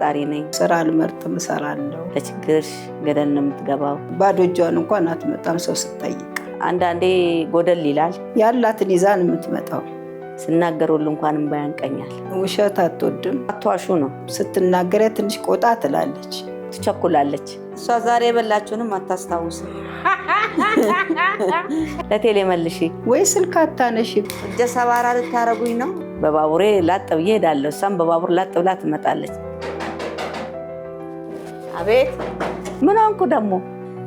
ተጣጣሪ ነኝ። ስራ አልመርጥም፣ እሰራለሁ። ለችግርሽ ገደል ነው የምትገባው። ባዶ እጇን እንኳን አትመጣም ሰው ስትጠይቅ። አንዳንዴ ጎደል ይላል። ያላትን ይዛን የምትመጣው። ስናገር ሁሉ እንኳን እንባ ያንቀኛል። ውሸት አትወድም። አትዋሹ ነው። ስትናገር ትንሽ ቆጣ ትላለች፣ ትቸኩላለች። እሷ ዛሬ የበላችሁንም አታስታውስም። ለቴሌ መልሺ ወይ ስልክ አታነሺ። እጀ ሰባራ ልታረጉኝ ነው። በባቡሬ ላጥ ብዬ ሄዳለሁ፣ እሷም በባቡር ላጥ ብላ ትመጣለች። አቤት ምን ሆንኩ ደግሞ?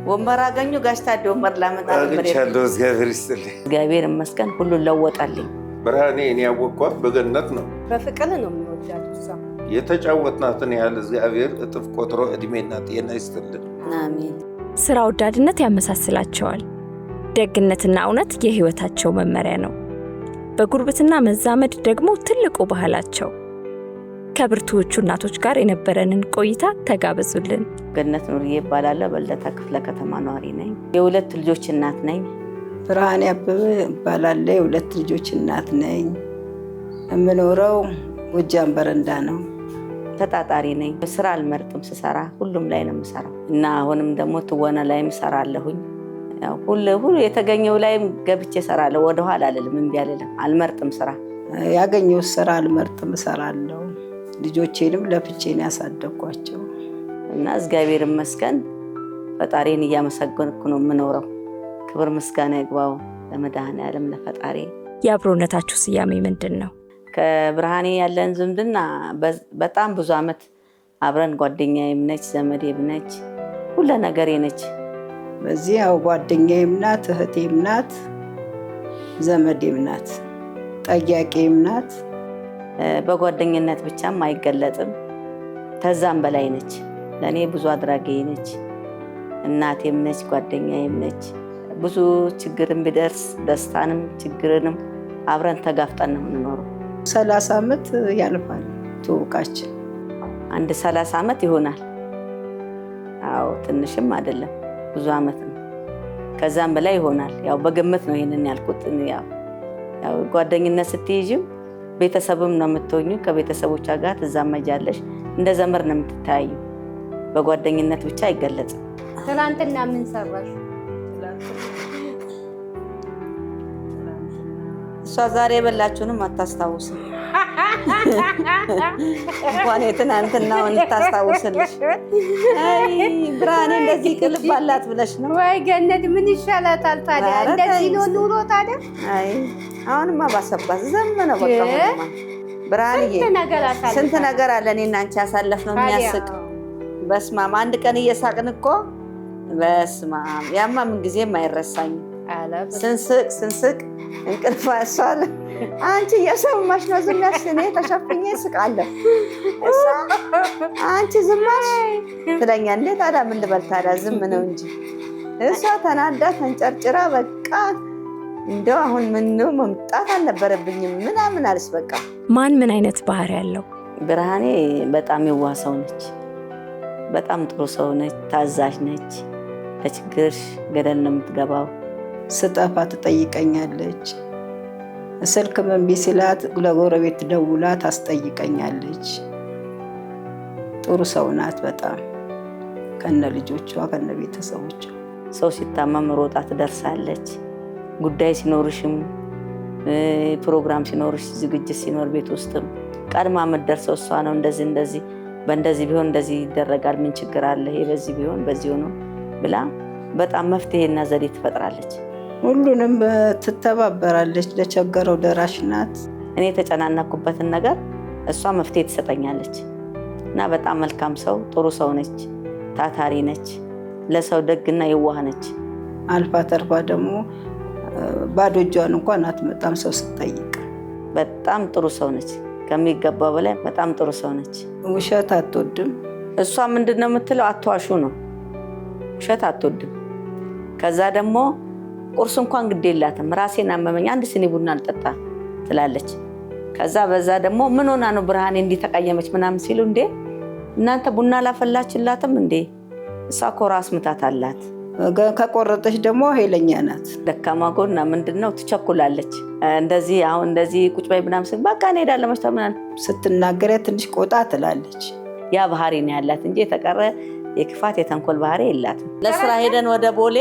ወንበር አገኙ ጋሽ ታዲያ ወንበር ላመጣ ነበር። እግዚአብሔር ይስጥልኝ። እግዚአብሔር ይመስገን ሁሉን ለወጣልኝ። ብርሃኔ እኔ ያወቅኳት በገነት ነው። በፍቅር ነው የሚወዳት እሷ። የተጫወትናትን ያህል እግዚአብሔር እጥፍ ቆጥሮ እድሜና ጤና ይስጥልን። አሜን። ስራ ወዳድነት ያመሳስላቸዋል። ደግነትና እውነት የህይወታቸው መመሪያ ነው። በጉርብትና መዛመድ ደግሞ ትልቁ ባህላቸው። ከብርቱዎቹ እናቶች ጋር የነበረንን ቆይታ ተጋበዙልን። ገነት ኑርዬ እባላለሁ። በልደታ ክፍለ ከተማ ነዋሪ ነኝ። የሁለት ልጆች እናት ነኝ። ብርሃኔ አበበ እባላለሁ። የሁለት ልጆች እናት ነኝ። የምኖረው ጎጃም በረንዳ ነው። ተጣጣሪ ነኝ። ስራ አልመርጥም፣ ስሰራ ሁሉም ላይ ነው የምሰራው እና አሁንም ደግሞ ትወና ላይም እሰራለሁኝ። ሁሉ የተገኘው ላይም ገብቼ እሰራለሁ። ወደኋላ አልልም፣ እምቢ አልልም። አልመርጥም ስራ። ያገኘው ስራ አልመርጥም፣ እሰራለሁ። ልጆቼንም ለፍቼን ያሳደግኳቸው እና እግዚአብሔር ይመስገን ፈጣሪን እያመሰገንኩ ነው የምኖረው። ክብር ምስጋና ይግባው ለመድኃኔዓለም ለፈጣሪ። የአብሮነታችሁ ስያሜ ምንድን ነው? ከብርሃኔ ያለን ዝምድና በጣም ብዙ ዓመት አብረን ጓደኛዬም ነች፣ ዘመዴም ነች፣ ሁሉ ነገሬ ነች። በዚህ ያው ጓደኛዬም ናት፣ እህቴም ናት፣ ዘመዴም ናት፣ ጠያቄም ናት። በጓደኝነት ብቻም አይገለጥም፣ ከዛም በላይ ነች። ለእኔ ብዙ አድራጊ ነች፣ እናቴም ነች፣ ጓደኛዬም ነች። ብዙ ችግርም ቢደርስ ደስታንም ችግርንም አብረን ተጋፍጠን ነው የምንኖረው። 30 ዓመት ያልፋል ትውቃችን። አንድ 30 ዓመት ይሆናል። አዎ ትንሽም አይደለም፣ ብዙ ዓመት ነው። ከዛም በላይ ይሆናል። ያው በግምት ነው ይሄንን ያልኩት። ያው ጓደኝነት ስትይዥም ቤተሰብም ነው የምትሆኙ። ከቤተሰቦቿ ጋር ትዛመጃለሽ፣ እንደ ዘመድ ነው የምትታዩ። በጓደኝነት ብቻ አይገለጽም። ትናንትና ምን ሰራሽ? እሷ ዛሬ የበላችሁንም አታስታውስም። እንኳን የትናንትናውን ልታስታውስልሽ። አይ ብርሃኔ እንደዚህ ቅልብ አላት ብለሽ ነው ወይ? ገነት ምን ይሻላታል ታዲያ? እንደዚህ ነው ኑሮ ታዲያ። አይ አሁንማ ባሰባት ዘመነ በቃ። ብርሃኔ ስንት ነገር አለ እኔና አንቺ ያሳለፍነው የሚያስቅ። በስማም አንድ ቀን እየሳቅን እኮ በስማም ያማ ምን ጊዜም አይረሳኝም። ስንስቅ እንቅልፍ ያሷል። አንቺ እየሰማሽ ነው ዝም ያልሽ፣ እኔ ተሸፍኜ እስቃለሁ። አንቺ ዝማሽ ትለኛ እንዴ? ታዲያ ምን ልበል ታዲያ? ዝም ነው እንጂ እሷ ተናዳ ተንጨርጭራ በቃ እንደው አሁን ምነው መምጣት አልነበረብኝም ምናምን አለች። በቃ ማን ምን አይነት ባህሪ ያለው? ብርሃኔ በጣም የዋህ ሰው ነች። በጣም ጥሩ ሰው ነች። ታዛዥ ነች። ለችግርሽ ገደል ነው የምትገባው። ስጠፋ ትጠይቀኛለች። ስልክ እምቢ ሲላት ለጎረቤት ደውላ ታስጠይቀኛለች። ጥሩ ሰው ናት በጣም ከነ ልጆቿ ከነ ቤተሰቦቿ። ሰው ሲታመም ሮጣ ትደርሳለች። ጉዳይ ሲኖርሽም ፕሮግራም ሲኖርሽ ዝግጅት ሲኖር ቤት ውስጥም ቀድማ የምትደርሰው እሷ ነው። እንደዚህ በእንደዚህ ቢሆን እንደዚህ ይደረጋል፣ ምን ችግር አለ፣ ይሄ በዚህ ቢሆን በዚህ ነው ብላ በጣም መፍትሄና ዘዴ ትፈጥራለች። ሁሉንም ትተባበራለች። ለቸገረው ደራሽ ናት። እኔ የተጨናነኩበትን ነገር እሷ መፍትሄ ትሰጠኛለች እና በጣም መልካም ሰው፣ ጥሩ ሰው ነች። ታታሪ ነች። ለሰው ደግና የዋህ ነች። አልፋ ተርፋ ደግሞ ባዶ እጇን እንኳን አትመጣም ሰው ስትጠይቅ። በጣም ጥሩ ሰው ነች። ከሚገባው በላይ በጣም ጥሩ ሰው ነች። ውሸት አትወድም። እሷ ምንድነው የምትለው? አትዋሹ ነው። ውሸት አትወድም። ከዛ ደግሞ ቁርስ እንኳን ግድ የላትም። ራሴን አመመኝ አንድ ስኒ ቡና አልጠጣ ትላለች። ከዛ በዛ ደግሞ ምን ሆና ነው ብርሃኔ እንዲተቀየመች ምናምን ሲሉ እንዴ እናንተ ቡና ላፈላችላትም እንዴ? እሷ እኮ ራስ ምታት አላት። ከቆረጠች ደግሞ ኃይለኛ ናት። ደካማ ጎና ምንድነው? ትቸኩላለች። እንደዚህ አሁን እንደዚህ ቁጭ በይ ምናምን ሲል በቃ እንሄዳለን መሽታ ምናምን ስትናገር ትንሽ ቆጣ ትላለች። ያ ባህሪ ነው ያላት እንጂ የተቀረ የክፋት የተንኮል ባህሪ የላትም። ለስራ ሄደን ወደ ቦሌ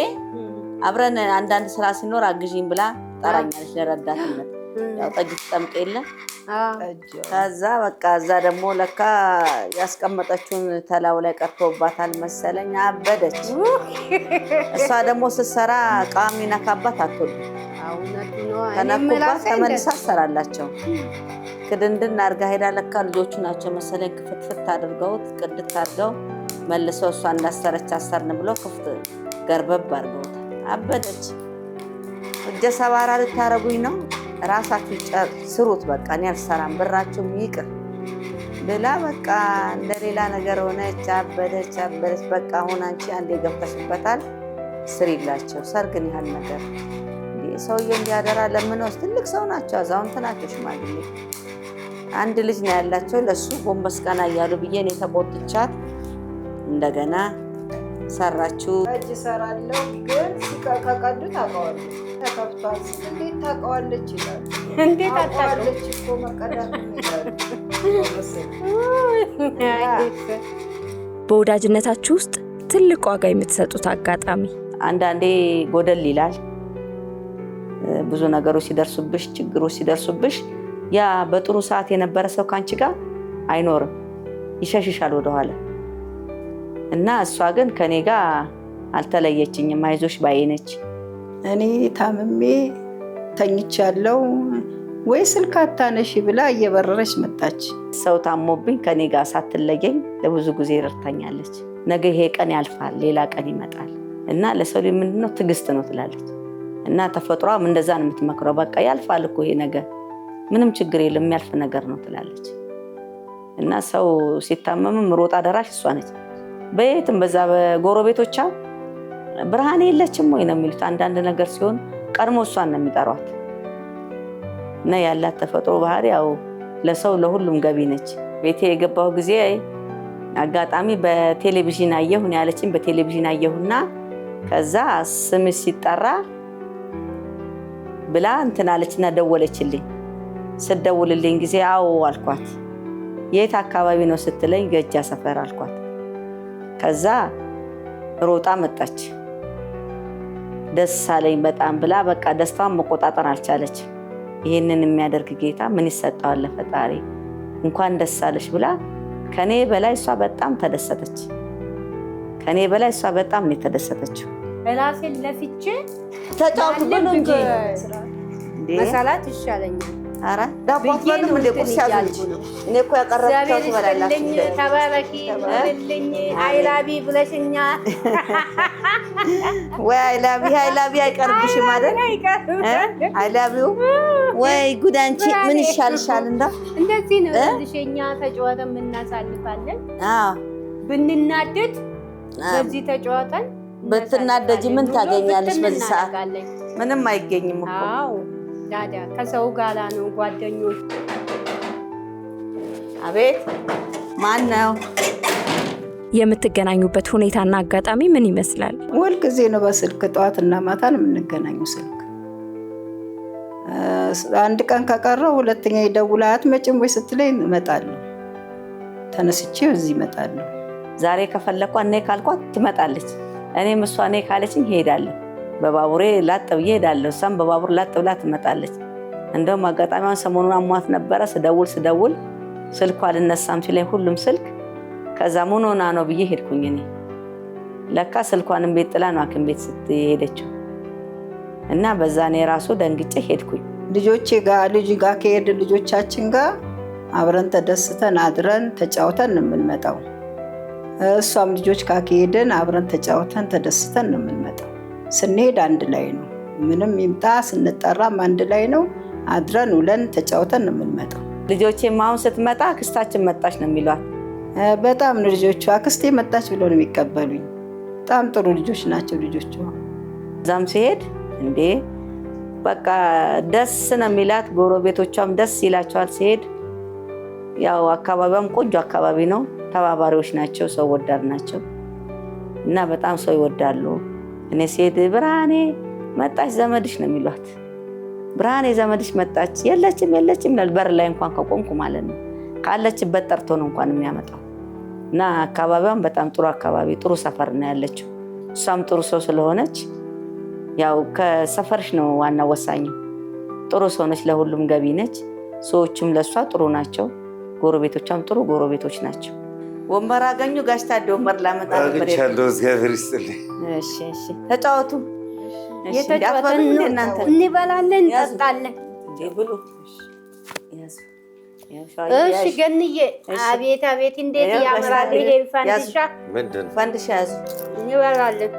አብረን አንዳንድ ስራ ሲኖር አግዢኝ ብላ ጠራኛለች ለረዳትነት። ያው ጠጅ ትጠምቅ የለ ከዛ በቃ እዛ ደግሞ ለካ ያስቀመጠችውን ተላው ላይ ቀርቶባታል መሰለኝ አበደች። እሷ ደግሞ ስትሰራ ቃሚ ነካባት አትወድም። ከነኩባት ተመልሳ ትሰራላቸው። ክድንድን አድርጋ ሄዳ ለካ ልጆቹ ናቸው መሰለኝ ክፍትፍት አድርገውት ቅድት አድርገው መልሰው እሷ እንዳሰረች አሰርን ብለው ክፍት ገርበብ አድርገውታል። አበደች። እጀ ሰባራ ልታረጉኝ ነው ራሳችሁ ስሩት፣ በቃ እኔ አልሰራም ብራችሁም ይቅር ብላ በቃ እንደሌላ ነገር ሆነች። አበደች። በቃ አሁን አንቺ አንዴ ገብተሽበታል ስሪላቸው። ሰርግን ያህል ነገር ሰውዬው እንዲያደራ ለምነውስ ትልቅ ሰው ናቸው፣ አዛውንት ናቸው፣ ሽማግሌ አንድ ልጅ ነው ያላቸው። ለሱ ጎንበስ ቀና እያሉ ብዬ እኔ ተቆጥቻት እንደገና ሰራችሁ። እጅ ሰራለው ግን ከቀዱ ታውቀዋለች። ተከፍቷል እንዴት ታውቀዋለች ይላል። እንዴት አታውቀዋለች እኮ መቀዳት ይላል። በወዳጅነታችሁ ውስጥ ትልቅ ዋጋ የምትሰጡት አጋጣሚ? አንዳንዴ ጎደል ይላል። ብዙ ነገሮች ሲደርሱብሽ፣ ችግሮች ሲደርሱብሽ ያ በጥሩ ሰዓት የነበረ ሰው ካንቺ ጋር አይኖርም፣ ይሸሽሻል ወደኋላ እና እሷ ግን ከኔ ጋር አልተለየችኝም። አይዞሽ ባይነች። እኔ ታምሜ ተኝቻለሁ ወይ ስልክ አታነሺ ብላ እየበረረች መጣች። ሰው ታሞብኝ ከኔ ጋር ሳትለየኝ ለብዙ ጊዜ ረድታኛለች። ነገ ይሄ ቀን ያልፋል፣ ሌላ ቀን ይመጣል እና ለሰው ልጅ ምንድነው ትዕግስት ነው ትላለች እና ተፈጥሯም እንደዛ ነው የምትመክረው። በቃ ያልፋል እኮ ይሄ ነገር ምንም ችግር የለም የሚያልፍ ነገር ነው ትላለች እና ሰው ሲታመምም ሮጣ ደራሽ እሷ ነች። በየትም በዛ በጎረቤቶቿ ብርሃኔ የለችም ወይ ነው የሚሉት። አንዳንድ ነገር ሲሆን ቀድሞ እሷን ነው የሚጠሯት እና ያላት ተፈጥሮ ባህሪ ያው ለሰው ለሁሉም ገቢ ነች። ቤቴ የገባው ጊዜ አጋጣሚ በቴሌቪዥን አየሁ ነው ያለችኝ። በቴሌቪዥን አየሁና ከዛ ስምሽ ሲጠራ ብላ እንትን አለችና ደወለችልኝ። ስትደውልልኝ ጊዜ አዎ አልኳት። የት አካባቢ ነው ስትለኝ ገጃ ሰፈር አልኳት። ከዛ ሮጣ መጣች። ደስ አለኝ በጣም ብላ በቃ ደስታዋን መቆጣጠር አልቻለች። ይሄንን የሚያደርግ ጌታ ምን ይሰጣዋል ለፈጣሪ፣ እንኳን ደስ አለሽ ብላ ከኔ በላይ እሷ በጣም ተደሰተች። ከኔ በላይ እሷ በጣም ነው የተደሰተችው። ራሴን ለፍቼ ተጫውቱ ብሎ እንጂ መሰላት ይሻለኛል። አረ ዳቦ አትበሉም እንደ ቁርስ ያዙልኝ። እኔ እኮ ያቀረብኩት ትበላላችሁ። ተባረኪ ብለኝ አይላቢ ብለሽኛ ወይ አይላቢ አይቀርብሽም አይደል? አይላቢው ወይ ጉዳንቺ ምን ይሻልሻል? እንደዚህ ነው ልሽኛ ተጫወተን እናሳልፋለን። ብንናደድ በዚህ ተጫወተን ብትናደጂ ምን ታገኛለሽ? በዚህ ሰዓት ምንም አይገኝም እኮ። አዎ ዳዳ ከሰው ጋር ነው ጓደኞች። አቤት ማን ነው? የምትገናኙበት ሁኔታና አጋጣሚ ምን ይመስላል? ሁል ጊዜ ነው በስልክ ጠዋትና ማታ ነው የምንገናኘው። ስልክ አንድ ቀን ከቀረው ሁለተኛ ይደውላ አትመጭም ወይ ስትለኝ እመጣለሁ። ተነስቼ እዚህ እመጣለሁ። ዛሬ ከፈለኳ እኔ ካልኳት ትመጣለች። እኔም እሷ እኔ ካለችኝ እሄዳለሁ። በባቡሬ ላጥ ብዬ እሄዳለሁ። እሷም በባቡር ላጥ ብላ ትመጣለች። እንደውም አጋጣሚውን ሰሞኑን አሟት ነበረ። ስደውል ስልኳ አልነሳም ሲለኝ ሁሉም ስልክ ከዛ ምን ሆና ነው ብዬ ሄድኩኝ። እኔ ለካ ስልኳንም ቤት ጥላ ነው ሐኪም ቤት ስትሄደችው እና በዛ እኔ ራሱ ደንግጬ ሄድኩኝ። ልጆቼ ጋር ልጅ ጋር ከሄድን ልጆቻችን ጋር አብረን ተደስተን አድረን ተጫውተን ነው የምንመጣው። እሷም ልጆች ጋር ከሄድን አብረን ተጫውተን ተደስተን ነው የምንመጣው። ስንሄድ አንድ ላይ ነው፣ ምንም ይምጣ ስንጠራም አንድ ላይ ነው። አድረን ውለን ተጫውተን ነው የምንመጣው። ልጆቼም አሁን ስትመጣ አክስታችን መጣች ነው የሚሏት። በጣም ነው ልጆቿ አክስቴ መጣች ብሎ ነው የሚቀበሉኝ። በጣም ጥሩ ልጆች ናቸው ልጆቿ። እዛም ሲሄድ እንዴ በቃ ደስ ነው የሚላት። ጎረቤቶቿም ደስ ይላቸዋል ሲሄድ። ያው አካባቢዋም ቆንጆ አካባቢ ነው። ተባባሪዎች ናቸው፣ ሰው ወዳድ ናቸው እና በጣም ሰው ይወዳሉ። እኔ ሲሄድ ብርሃኔ መጣች ዘመድሽ ነው የሚሏት። ብርሃኔ ዘመድሽ መጣች። የለችም ይላል በር ላይ እንኳን ከቆምኩ ማለት ነው። ካለችበት ጠርቶ ነው እንኳን የሚያመጣው እና አካባቢዋን በጣም ጥሩ አካባቢ ጥሩ ሰፈር ነው ያለችው። እሷም ጥሩ ሰው ስለሆነች ያው ከሰፈርሽ ነው ዋና ወሳኙ። ጥሩ ሰው ነች፣ ለሁሉም ገቢ ነች። ሰዎችም ለሷ ጥሩ ናቸው። ጎረቤቶቿም ጥሩ ጎረቤቶች ናቸው። ወንበር አገኙ ጋሽ ታዴ? ወንበር ላመጣ ነበር አግኝቻለሁ። እግዚአብሔር ይስጥልኝ። እሺ እሺ፣ ተጫወቱ። የተጫወተን እንበላለን እንጠጣለን። ብሉ። እሺ ገንዬ፣ አቤት አቤት፣ እንዴት ያምራል ይሄ ፈንድሻ! ምንድን ነው? ፈንድሻ ያዙ፣ እንበላለን።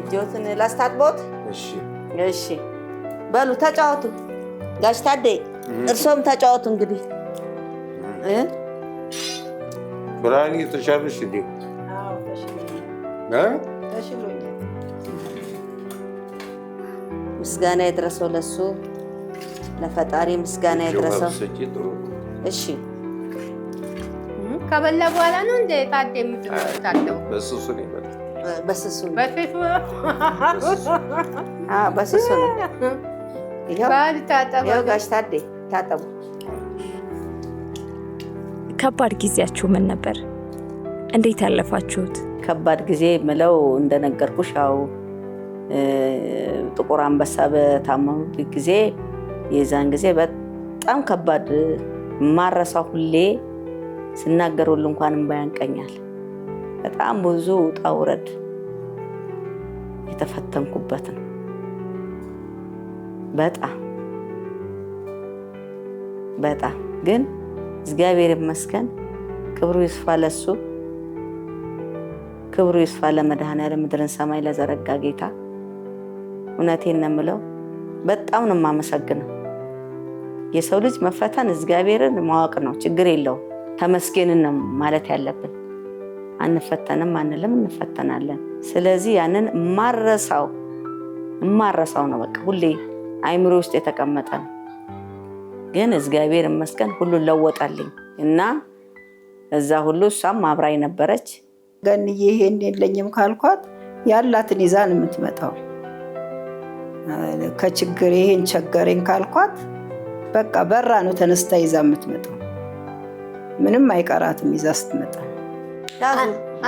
እጆትን ላስታጥቦት። እሺ እሺ፣ በሉ ተጫወቱ። ጋሽ ታዴ እርሶም ተጫወቱ። እንግዲህ ብርሃን ተሻለሽ እንዴ? ምስጋና የደረሰው ለሱ ለፈጣሪ ምስጋና የደረሰው። እሺ ከበላ በኋላ ነው እንደ ታዴ የምትታጠበው? በስሱ ነው ይበላል። በስሱ በስሱ ነው። ይኸው ጋሽ ታዴ ታጠቡ። ከባድ ጊዜያችሁ ምን ነበር? እንዴት ያለፋችሁት? ከባድ ጊዜ ምለው እንደነገርኩሽ ያው ጥቁር አንበሳ በታመሙበት ጊዜ የዛን ጊዜ በጣም ከባድ ማረሳው ሁሌ ስናገር ሁሉ እንኳን እንባ ያንቀኛል። በጣም ብዙ ውጣ ውረድ የተፈተንኩበት ነው። በጣም ግን እግዚአብሔር ይመስገን፣ ክብሩ ይስፋ ለሱ፣ ክብሩ ይስፋ ለመድኃኔዓለም ምድርን ሰማይ ለዘረጋ ጌታ። እውነቴን ነው የምለው፣ በጣም ነው የማመሰግነው። የሰው ልጅ መፈተን እግዚአብሔርን ማወቅ ነው፣ ችግር የለውም። ተመስገንን ነው ማለት ያለብን። አንፈተንም አንልም፣ እንፈተናለን። ስለዚህ ያንን ማረሳው ነው በቃ ሁሌ አይምሮ ውስጥ የተቀመጠ ነው። ግን እግዚአብሔር ይመስገን ሁሉ ለወጣልኝ እና እዛ ሁሉ እሷም አብራኝ ነበረች። ገንዬ ይሄን የለኝም ካልኳት ያላትን ይዛን የምትመጣው ከችግር ይሄን ቸገረኝ ካልኳት በቃ በራ ነው ተነስታ ይዛ የምትመጣው። ምንም አይቀራትም ይዛ ስትመጣ።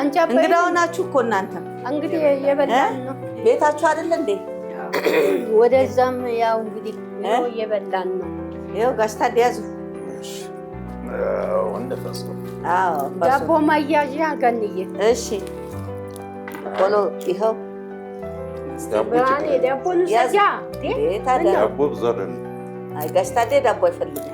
እንግዳው ናችሁ እኮ እናንተ። እንግዲህ የበላን ነው ቤታችሁ አይደል እንዴ? ወደዛም ያው እንግዲህ የበላን ነው። ይኸው ጋሽ ታዴ ያዙ። ዳቦ ማያዣ ገንዬ። እሺ ቆሎ ይኸው ብርሃኔ ዳቦን ሰጃ ዳቦ ብዙ አይደለም። አይ ጋሽ ታዴ ዳቦ አይፈልግም።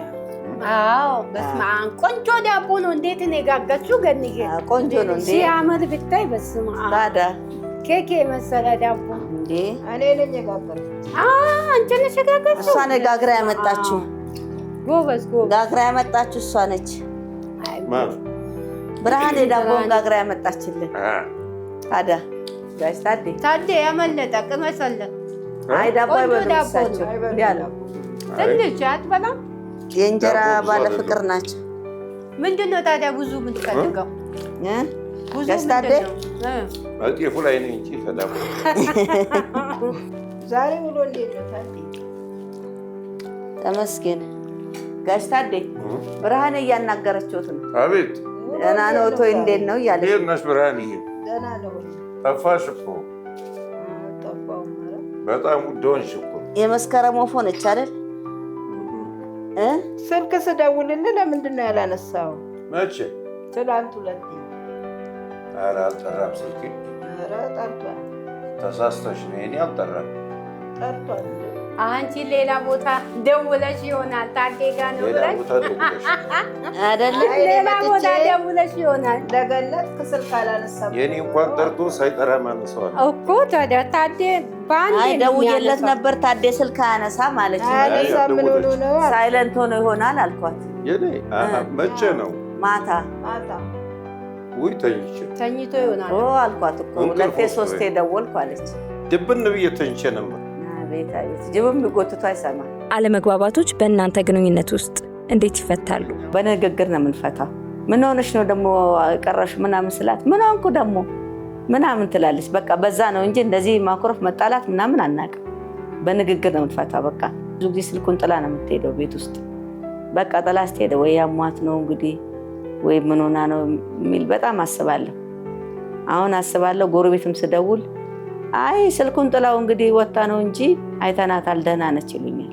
አዎ በስመ አብ ቆንጆ ዳቦ ነው። እንዴት ነው የጋገርሽው ገንዬ? ቆንጆ ነው እንዴ? ሲያምር ብታይ በስመ አብ ታዲያ ኬክ የመሰለ ዳቦ እንዴ! እኔ ነኝ የጋገርኩት። አንቺ ነሽ የጋገርሽው? እሷ ነች ጋግራ ያመጣችው። ጎበዝ ጋግራ ያመጣችው እሷ ነች። ብርሃኔ ዳቦን ጋግራ ያመጣችልን። ታዲያ ጋሽ ታዴ ያመለጠ ቅመሰለ። አይ ዳቦ አይበሉሳቸው ያለው ትንሽ አትበላም። የእንጀራ ባለ ፍቅር ናቸው። ምንድነው ታዲያ ብዙ የምትፈልገው? ጋሽ ታዴ ጤፉ ላይ ነው እንጂ ተዳቦ ዛሬ ውሎ እንዴት ነው ታዴ? ተመስገን። ጋሽ ታዴ ብርሃኔ እያናገረችሁት ነው። አቤት ደህና ነው ቶይ እንዴት ነው እያለች እንዴት ነሽ ብርሃኔ? ደህና ነው። ጠፋሽ እኮ ጠፋሁ ማለት በጣም ውድ ሆንሽ እኮ። የመስከረም ወፎ ነች አይደል? ስልክ ስደውልልህ ለምንድን ነው ያላነሳው? መቼ? ትላንት ሁለቴ። ኧረ አልጠራም ስልኬ። ኧረ ጠርቷል። ተሳስተሽ ነው። እኔ አልጠራም። ጠርቷል። አንቺ ሌላ ቦታ ደውለሽ ይሆናል። ታዴ ጋር ነው ብለሽ አይደለም? ሌላ ቦታ ደውለሽ ይሆናል። ለገነት ስልክ አላነሳም። የኔ እንኳን ጠርቶ ሳይጠራ ማነሳዋል እኮ። ታዲያ ታዴ ባንዴ አይ ደውዬለት ነበር። ታዴ ስልክ አያነሳም አለች። ምን ሆኖ ነው? ሳይለንት ሆኖ ይሆናል አልኳት። የኔ መቼ ነው? ማታ ውይ ተኝቶ ይሆናል አልኳት እኮ። ሁለቴ ሶስቴ ደወልኩ አለች። ድብን ብዬ ተኝቼ ነበር። ቤት ጅብም ቢጎትቶ አይሰማም። አለመግባባቶች በእናንተ ግንኙነት ውስጥ እንዴት ይፈታሉ? በንግግር ነው የምንፈታው። ምን ሆነሽ ነው ደግሞ ቀረሽ ምናምን ስላት ምን ሆንኩ ደግሞ ምናምን ትላለች። በቃ በዛ ነው እንጂ እንደዚህ ማኩረፍ መጣላት ምናምን አናውቅም። በንግግር ነው የምንፈታው። በቃ ብዙ ጊዜ ስልኩን ጥላ ነው የምትሄደው ቤት ውስጥ። በቃ ጥላ ስትሄደ ወይ ያሟት ነው እንግዲህ ወይ ምን ሆና ነው የሚል በጣም አስባለሁ። አሁን አስባለሁ ጎረቤትም ስደውል አይ ስልኩን ጥላው እንግዲህ ወጣ ነው እንጂ አይተናታል ደህና ነች ይሉኛል።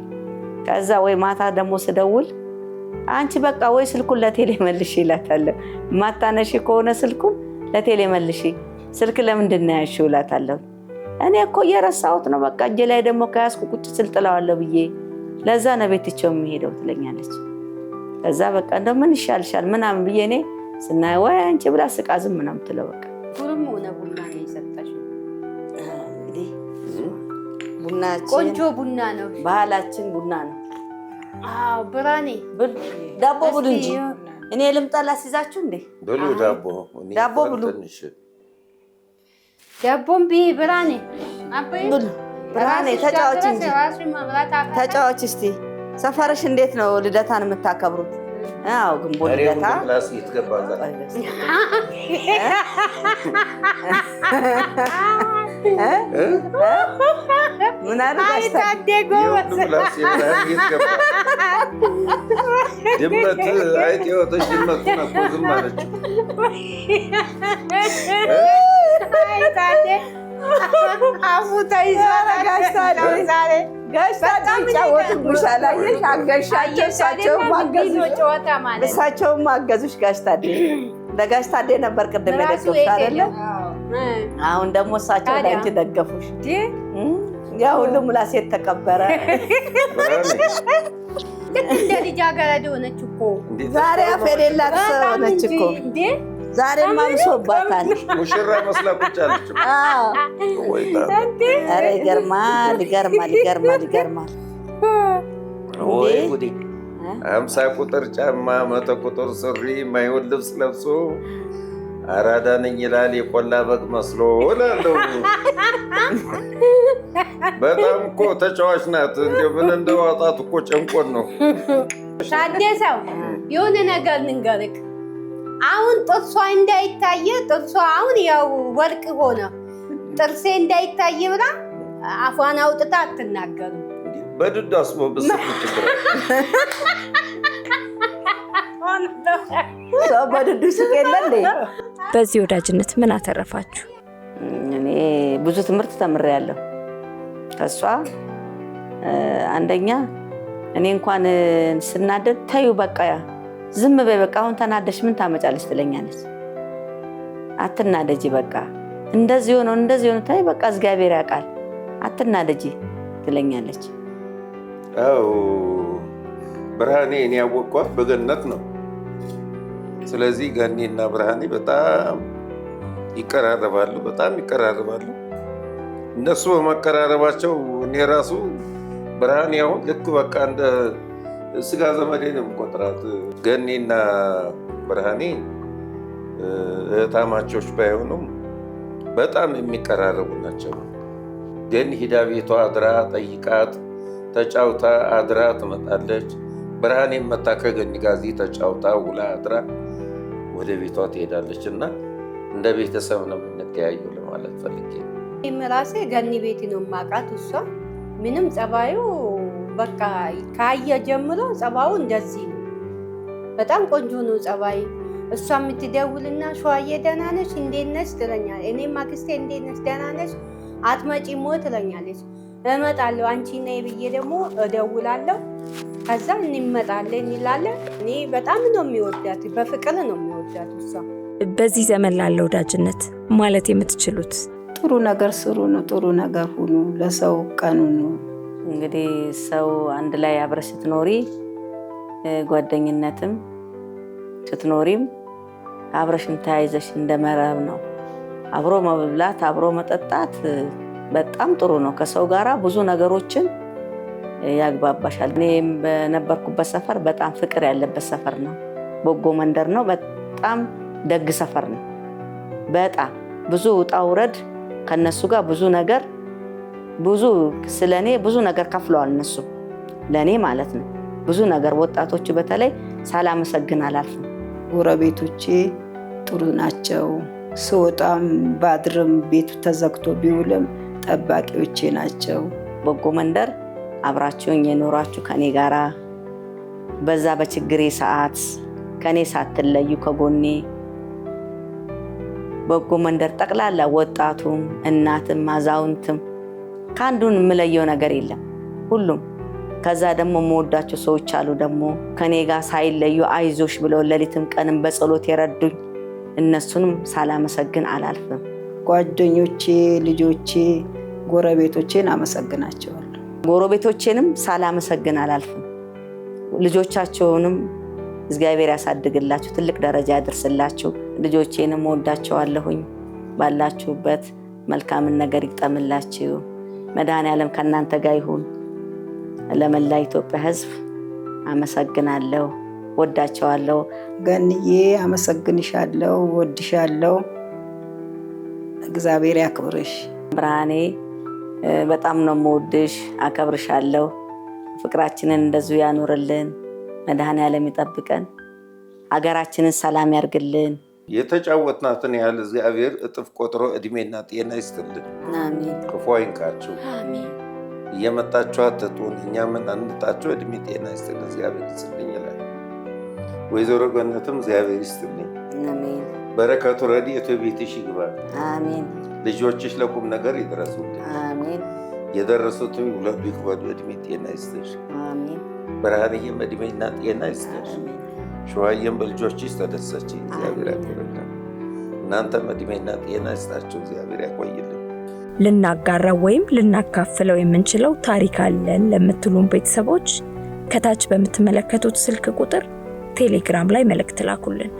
ከዛ ወይ ማታ ደግሞ ስደውል አንቺ በቃ ወይ ስልኩን ለቴሌ መልሺ እላታለሁ። ማታነሺ ከሆነ ስልኩን ለቴሌ መልሺ፣ ስልክ ለምንድን ነው ያልሽው እላታለሁ። እኔ እኮ እየረሳሁት ነው በቃ እጄ ላይ ደግሞ ከያዝኩ ቁጭ ስል ጥለዋለሁ ብዬ ለዛ ነው ቤት ትቼው የሚሄደው ትለኛለች። ከዛ በቃ እንደው ምን ይሻልሻል ምናምን ብዬ እኔ ስናይ ወይ አንቺ ብላ ስቃ ዝም ምናምን ትለው በቃ ሁሉም ሆነ ቡና ነው የሰጠሽው። እንግዲህ ቡናችን ቆንጆ ቡና ነው፣ ባህላችን ቡና ነው። አዎ ብራኔ ዳቦ ብሉ እንጂ እኔ ልምጣላ ሲዛችሁ እንዴ ብሉ ዳቦ ብሉ ዳቦም ቢ ብራኔ ብሉ ብራኔ ተጫዋች እንጂ ተጫዋች። እስቲ ሰፈርሽ እንዴት ነው ልደታን የምታከብሩት? አዎ ግንቦት ልደታ ክላስ ይትገባላል። ምን አድርጋሽ ድመት አይጥ የወተሽ ድመቱን እኮ ዝም አለችው። አፉ ተይዟል። እሳቸውም አገዙሽ ጋሽ ታዴ። ለጋሽ ታዴ ነበር ቅድም የደገፉሽ አይደለ? አሁን ደግሞ እሳቸው ለአንቺ ደገፉሽ። ያ ሁሉ ምላስ የተከበረ ልክ እንደ ልጃገረድ ሆነች እኮ ዛሬ አፍ የሌላት ሆነች እኮ። ዛሬማ ብሶባታል። ሙሽራ መስላ ቁጭ አለች። ኧረ ይገርማል ይገርማል ይገርማል ይገርማል። ወይ ጉዴ! 50 ቁጥር ጫማ 100 ቁጥር ሱሪ ማይሆን ልብስ ለብሶ አራዳ ነኝ ይላል የቆላ በግ መስሎ እላለሁ። በጣም እኮ ተጫዋች ናት። እንደው ምን እንደዋጣት እኮ ጨንቆን ነው። ታደሰው የሆነ ነገር ልንገርህ። አሁን ጥርሷ እንዳይታየ ጥርሷ አሁን ያው ወርቅ ሆነ። ጥርሴ እንዳይታየ ብላ አፏን አውጥታ አትናገርም። በድድ አስሞ ብስኩት ችግር ሰው በድዱ ስቅ የለ እንዴ? በዚህ ወዳጅነት ምን አተረፋችሁ? እኔ ብዙ ትምህርት ተምሬያለሁ ከሷ። አንደኛ እኔ እንኳን ስናደድ ታዩ በቃ ዝም በይ በቃ አሁን ተናደሽ ምን ታመጫለሽ ትለኛለች። አትናደጂ በቃ እንደዚህ ሆኖ ታይ በቃ እግዚአብሔር ያውቃል አትናደጂ ትለኛለች። አዎ ብርሃኔ እኔ ያወቅኳት በገነት ነው። ስለዚህ ገኒና ብርሃኔ በጣም ይቀራረባሉ። እነሱ በመቀራረባቸው እኔ ራሱ ብርሃኔ አሁን ልክ በቃ እንደ ስጋ ዘመዴ ነው የምቆጥራት። ገኒና ብርሃኔ እህታማቾች ባይሆኑም በጣም የሚቀራረቡ ናቸው። ገኒ ሂዳ ቤቷ አድራ ጠይቃት ተጫውታ አድራ ትመጣለች። ብርሃኔ መታ ከገኒ ጋር እዚህ ተጫውታ ውላ አድራ ወደ ቤቷ ትሄዳለች እና እንደ ቤተሰብ ነው የምንተያየው ለማለት ፈልጌ ነው። ራሴ ገኒ ቤት ነው የማውቃት። እሷ ምንም ጸባዩ በቃ ካየ ጀምሮ ጸባዩ እንደዚህ ነው። በጣም ቆንጆ ነው ጸባይ። እሷ የምትደውልና ሸዋዬ ደህና ነሽ እንዴት ነሽ ትለኛለች። እኔም አክስቴ እንዴት ነሽ ደህና ነሽ አትመጪም ወይ ትለኛለች። እመጣለሁ አንቺ ነይ ብዬ ደግሞ እደውላለሁ። ከዛ እንመጣለን እንላለን። እኔ በጣም ነው የሚወዳት፣ በፍቅር ነው የሚወዳት እሷ። በዚህ ዘመን ላለ ወዳጅነት ማለት የምትችሉት ጥሩ ነገር ስሩ ነው፣ ጥሩ ነገር ሁኑ፣ ለሰው ቀኑ ነው። እንግዲህ ሰው አንድ ላይ አብረሽ ስትኖሪ ጓደኝነትም ስትኖሪም አብረሽም ተያይዘሽ እንደመረብ ነው። አብሮ መብላት አብሮ መጠጣት በጣም ጥሩ ነው። ከሰው ጋራ ብዙ ነገሮችን ያግባባሻል። እኔም በነበርኩበት ሰፈር በጣም ፍቅር ያለበት ሰፈር ነው። በጎ መንደር ነው። በጣም ደግ ሰፈር ነው። በጣም ብዙ ውጣ ውረድ ከነሱ ጋር ብዙ ነገር ስለኔ ብዙ ነገር ከፍለዋል እነሱ ለኔ ማለት ነው። ብዙ ነገር ወጣቶቹ በተለይ ሳላመሰግን አላልፍም። ጎረቤቶቼ ጥሩ ናቸው። ስወጣም ባድርም ቤቱ ተዘግቶ ቢውልም ጠባቂዎቼ ናቸው። በጎ መንደር አብራችሁኝ የኖራችሁ ከኔ ጋራ በዛ በችግሬ ሰዓት ከኔ ሳትለዩ ከጎኔ በጎ መንደር ጠቅላላ ወጣቱም እናትም አዛውንትም ካንዱን የምለየው ነገር የለም ሁሉም። ከዛ ደግሞ መወዳቸው ሰዎች አሉ ደግሞ ከኔ ጋር ሳይለዩ አይዞሽ ብለው ለሊትም ቀንም በጸሎት የረዱኝ እነሱንም ሳላመሰግን አላልፍም። ጓደኞቼ፣ ልጆቼ፣ ጎረቤቶቼን አመሰግናቸዋለሁ። ጎረቤቶቼንም ሳላመሰግን አላልፍም። ልጆቻቸውንም እግዚአብሔር ያሳድግላችሁ፣ ትልቅ ደረጃ ያደርስላችሁ። ልጆቼንም ወዳቸዋለሁኝ። ባላችሁበት መልካምን ነገር ይግጠምላችሁ። መድኃኔዓለም ከእናንተ ጋር ይሁን። ለመላ ኢትዮጵያ ሕዝብ አመሰግናለሁ፣ ወዳቸዋለሁ። ገንዬ አመሰግንሻለሁ፣ ወድሻለሁ። እግዚአብሔር ያክብርሽ። ብርሃኔ በጣም ነው የምወድሽ፣ አከብርሻለሁ። ፍቅራችንን እንደዚሁ ያኖርልን፣ መድኃኔዓለም ይጠብቀን፣ ሀገራችንን ሰላም ያርግልን። የተጫወትናትን ያህል እግዚአብሔር እጥፍ ቆጥሮ እድሜና ጤና ይስጥልን። አሜን። ክፉ አይንካችሁ። አሜን። እየመጣችሁ አትጡን፣ እኛ ምን አንጣችሁ፣ እድሜ ጤና ይስጥልን እግዚአብሔር ይስጥልኝ ይላል። ወይዘሮ ገነትም እግዚአብሔር ይስጥልኝ። አሜን። በረከቱ ረድኤቱ ቤትሽ ይግባ። አሜን። ልጆችሽ ለቁም ነገር ይድረሱልኝ። አሜን። የደረሱትም ይውለዱ ይክበዱ፣ እድሜ ጤና ይስጥሽ። አሜን። ብርሃንዬም እድሜና ጤና ይስጥሽ። ሸዋዬም በልጆችሽ ተደሰች፣ እግዚአብሔር ያክብርልን። እናንተም እድሜና ጤና ይስጣችሁ፣ እግዚአብሔር ያቆይልን። ልናጋራው ወይም ልናካፍለው የምንችለው ታሪክ አለን ለምትሉን ቤተሰቦች ከታች በምትመለከቱት ስልክ ቁጥር ቴሌግራም ላይ መልእክት ላኩልን።